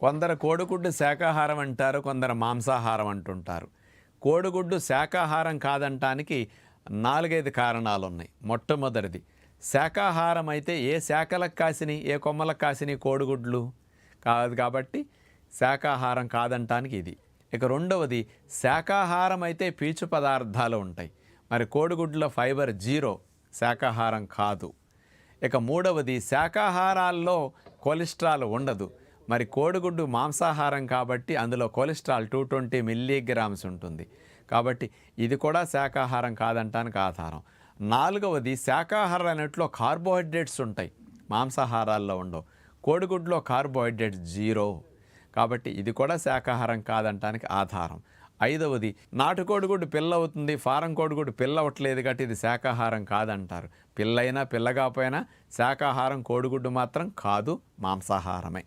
కొందరు కోడిగుడ్డు శాకాహారం అంటారు, కొందరు మాంసాహారం అంటుంటారు. కోడిగుడ్డు శాకాహారం కాదంటానికి 4-5 కారణాలు ఉన్నాయి. మొట్టమొదటిది, శాకాహారం అయితే ఏ శాఖలకు కాసినాయి, ఏ కొమ్మలకు కాసినాయి కోడిగుడ్లు కాదు, కాబట్టి శాకాహారం కాదంటానికి ఇది. ఇక రెండవది, శాకాహారం అయితే పీచు పదార్థాలు ఉంటాయి, మరి కోడిగుడ్లో ఫైబర్ 0, శాకాహారం కాదు. ఇక మూడవది, శాకాహారాల్లో కొలెస్ట్రాల్ ఉండదు, మరి కోడిగుడ్డు మాంసాహారం కాబట్టి అందులో కొలెస్ట్రాల్ 220 మిల్లీగ్రామ్స్ ఉంటుంది, కాబట్టి ఇది కూడా శాకాహారం కాదంటానికి ఆధారం. నాలుగవది, శాకాహారం అన్నిట్లో కార్బోహైడ్రేట్స్ ఉంటాయి, మాంసాహారాల్లో ఉండవు. కోడిగుడ్లో కార్బోహైడ్రేట్స్ 0, కాబట్టి ఇది కూడా శాకాహారం కాదంటానికి ఆధారం. ఐదవది, నాటుకోడిగుడ్డు పిల్ల అవుతుంది, ఫారం కోడిగుడ్డు పిల్ల అవ్వట్లేదు కాబట్టి ఇది శాకాహారం కాదంటారు. పిల్లైనా పిల్లగాపోయినా శాకాహారం కోడిగుడ్డు మాత్రం కాదు, మాంసాహారమే.